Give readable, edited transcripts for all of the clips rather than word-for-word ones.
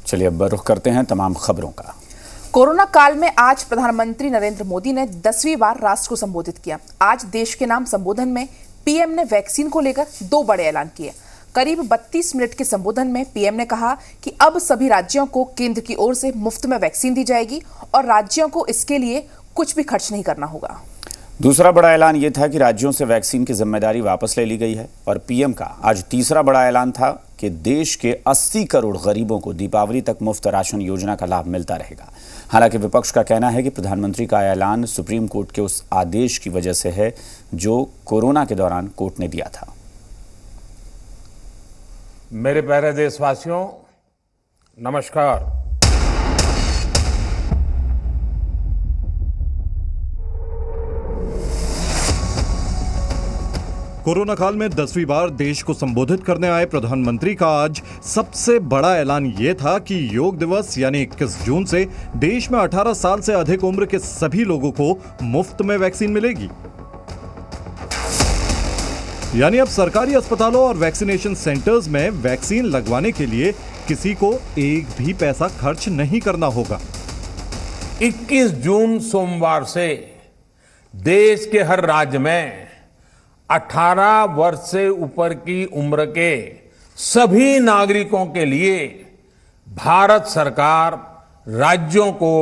चलिए अब रुख करते हैं तमाम खबरों का। कोरोना काल में आज प्रधानमंत्री नरेंद्र मोदी ने 10वीं बार राष्ट्र को संबोधित किया। आज देश के नाम संबोधन में पीएम ने वैक्सीन को लेकर 2 बड़े ऐलान किए। करीब 32 मिनट के संबोधन में पीएम ने कहा कि अब सभी राज्यों को केंद्र की ओर से मुफ्त में वैक्सीन दी जाएगी और राज्यों को इसके लिए कुछ भी खर्च नहीं करना होगा। दूसरा बड़ा ऐलान यह था कि राज्यों से वैक्सीन की जिम्मेदारी वापस ले ली गई है। और पीएम का आज तीसरा बड़ा ऐलान था कि देश के 80 करोड़ गरीबों को दीपावली तक मुफ्त राशन योजना का लाभ मिलता रहेगा। हालांकि विपक्ष का कहना है कि प्रधानमंत्री का ऐलान सुप्रीम कोर्ट के उस आदेश की वजह से है जो कोरोना के दौरान कोर्ट ने दिया था। मेरे प्यारे देशवासियों, नमस्कार। कोरोना काल में 10वीं बार देश को संबोधित करने आए प्रधानमंत्री का आज सबसे बड़ा ऐलान यह था कि योग दिवस यानी 21 जून से देश में 18 साल से अधिक उम्र के सभी लोगों को मुफ्त में वैक्सीन मिलेगी। यानी अब सरकारी अस्पतालों और वैक्सीनेशन सेंटर्स में वैक्सीन लगवाने के लिए किसी को एक भी पैसा खर्च नहीं करना होगा। 21 जून सोमवार से देश के हर राज्य में 18 वर्ष से ऊपर की उम्र के सभी नागरिकों के लिए भारत सरकार राज्यों को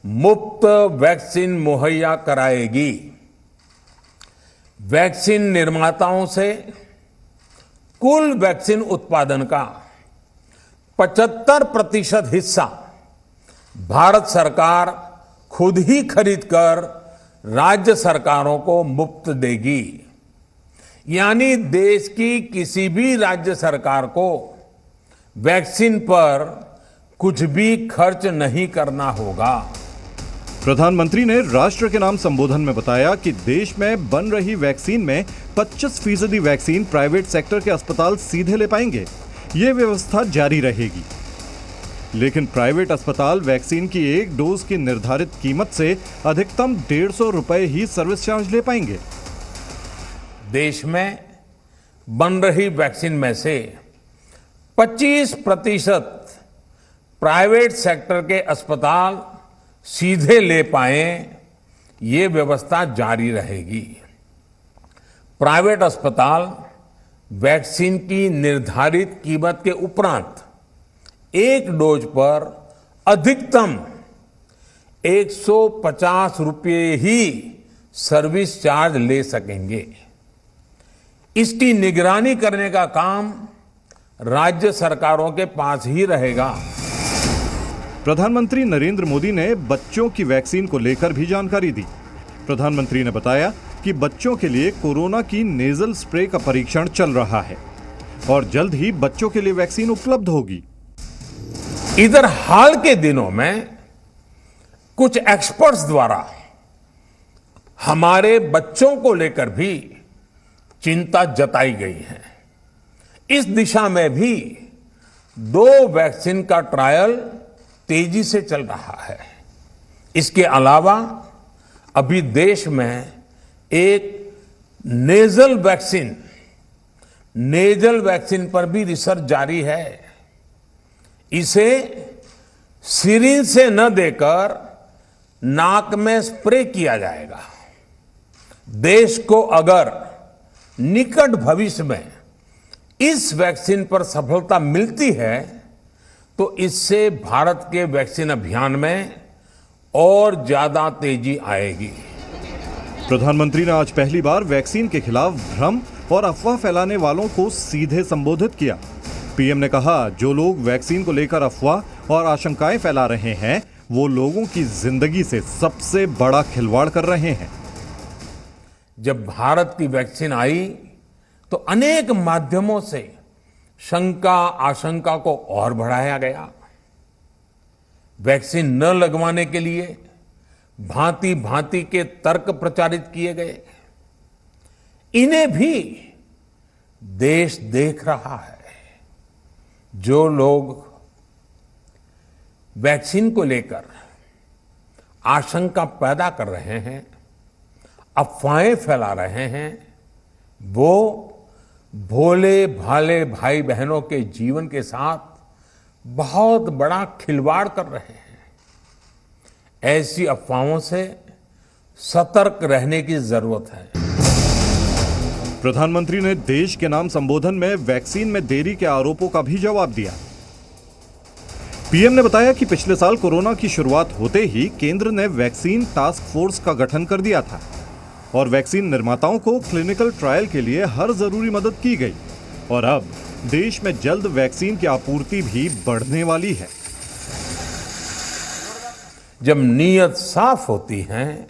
मुफ्त वैक्सीन मुहैया कराएगी। वैक्सीन निर्माताओं से कुल वैक्सीन उत्पादन का 75% हिस्सा भारत सरकार खुद ही खरीदकर राज्य सरकारों को मुफ्त देगी। यानी देश की किसी भी राज्य सरकार को वैक्सीन पर कुछ भी खर्च नहीं करना होगा। प्रधानमंत्री ने राष्ट्र के नाम संबोधन में बताया कि देश में बन रही वैक्सीन में 25% वैक्सीन प्राइवेट सेक्टर के अस्पताल सीधे ले पाएंगे। ये व्यवस्था जारी रहेगी, लेकिन प्राइवेट अस्पताल वैक्सीन की एक डोज की निर्धारित कीमत से अधिकतम 150 रुपए ही सर्विस चार्ज ले पाएंगे। देश में बन रही वैक्सीन में से 25% प्राइवेट सेक्टर के अस्पताल सीधे ले पाए, ये व्यवस्था जारी रहेगी। प्राइवेट अस्पताल वैक्सीन की निर्धारित कीमत के उपरांत एक डोज पर अधिकतम 150 रुपये ही सर्विस चार्ज ले सकेंगे। इसकी निगरानी करने का काम राज्य सरकारों के पास ही रहेगा। प्रधानमंत्री नरेंद्र मोदी ने बच्चों की वैक्सीन को लेकर भी जानकारी दी। प्रधानमंत्री ने बताया कि बच्चों के लिए कोरोना की नेजल स्प्रे का परीक्षण चल रहा है और जल्द ही बच्चों के लिए वैक्सीन उपलब्ध होगी। इधर हाल के दिनों में कुछ एक्सपर्ट्स द्वारा हमारे बच्चों को लेकर भी चिंता जताई गई है। इस दिशा में भी 2 वैक्सीन का ट्रायल तेजी से चल रहा है। इसके अलावा अभी देश में एक नेजल वैक्सीन पर भी रिसर्च जारी है। इसे सिरिंज से न देकर नाक में स्प्रे किया जाएगा। देश को अगर निकट भविष्य में इस वैक्सीन पर सफलता मिलती है तो इससे भारत के वैक्सीन अभियान में और ज्यादा तेजी आएगी। प्रधानमंत्री ने आज पहली बार वैक्सीन के खिलाफ भ्रम और अफवाह फैलाने वालों को सीधे संबोधित किया। पीएम ने कहा, जो लोग वैक्सीन को लेकर अफवाह और आशंकाएं फैला रहे हैं वो लोगों की जिंदगी से सबसे बड़ा खिलवाड़ कर रहे हैं। जब भारत की वैक्सीन आई तो अनेक माध्यमों से शंका आशंका को और बढ़ाया गया। वैक्सीन न लगवाने के लिए भांति भांति के तर्क प्रचारित किए गए। इन्हें भी देश देख रहा है। जो लोग वैक्सीन को लेकर आशंका पैदा कर रहे हैं, अफवाहें फैला रहे हैं, वो भोले भाले भाई बहनों के जीवन के साथ बहुत बड़ा खिलवाड़ कर रहे हैं। ऐसी अफवाहों से सतर्क रहने की जरूरत है। प्रधानमंत्री ने देश के नाम संबोधन में वैक्सीन में देरी के आरोपों का भी जवाब दिया। पीएम ने बताया कि पिछले साल कोरोना की शुरुआत होते ही केंद्र ने वैक्सीन टास्क फोर्स का गठन कर दिया था और वैक्सीन निर्माताओं को क्लिनिकल ट्रायल के लिए हर जरूरी मदद की गई और अब देश में जल्द वैक्सीन की आपूर्ति भी बढ़ने वाली है। जब नीयत साफ होती है,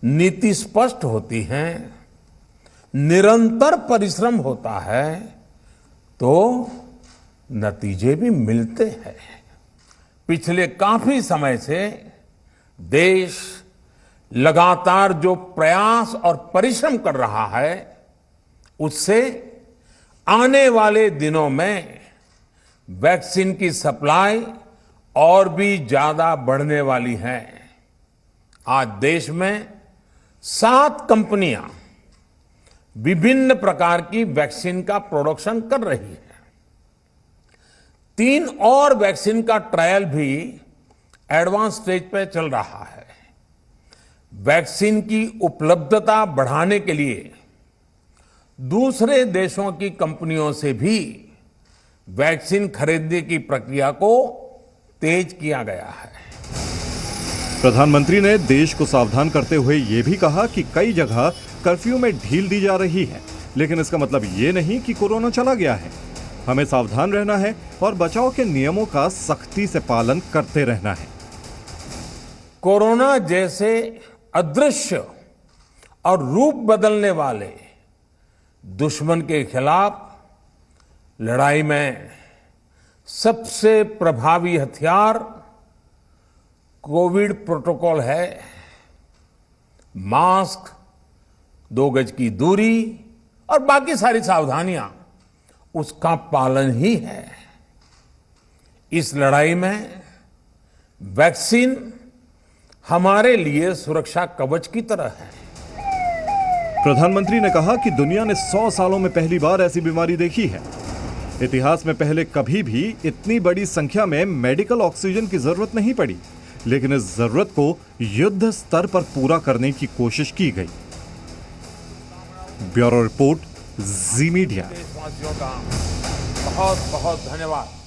नीति स्पष्ट होती है, निरंतर परिश्रम होता है तो नतीजे भी मिलते हैं। पिछले काफी समय से देश लगातार जो प्रयास और परिश्रम कर रहा है उससे आने वाले दिनों में वैक्सीन की सप्लाई और भी ज्यादा बढ़ने वाली है। आज देश में 7 कंपनियां विभिन्न प्रकार की वैक्सीन का प्रोडक्शन कर रही है। 3 और वैक्सीन का ट्रायल भी एडवांस स्टेज पे चल रहा है। वैक्सीन की उपलब्धता बढ़ाने के लिए दूसरे देशों की कंपनियों से भी वैक्सीन खरीदने की प्रक्रिया को तेज किया गया है। प्रधानमंत्री ने देश को सावधान करते हुए ये भी कहा कि कई जगह कर्फ्यू में ढील दी जा रही है, लेकिन इसका मतलब ये नहीं कि कोरोना चला गया है। हमें सावधान रहना है और बचाव के नियमों का सख्ती से पालन करते रहना है। कोरोना जैसे अदृश्य और रूप बदलने वाले दुश्मन के खिलाफ लड़ाई में सबसे प्रभावी हथियार कोविड प्रोटोकॉल है। मास्क, 2 गज की दूरी और बाकी सारी सावधानियां उसका पालन ही है। इस लड़ाई में वैक्सीन हमारे लिए सुरक्षा कवच की तरह है। प्रधानमंत्री ने कहा कि दुनिया ने 100 सालों में पहली बार ऐसी बीमारी देखी है। इतिहास में पहले कभी भी इतनी बड़ी संख्या में मेडिकल ऑक्सीजन की जरूरत नहीं पड़ी, लेकिन इस जरूरत को युद्ध स्तर पर पूरा करने की कोशिश की गई। ब्यूरो रिपोर्ट, जी मीडिया। देशवासियों का बहुत बहुत धन्यवाद।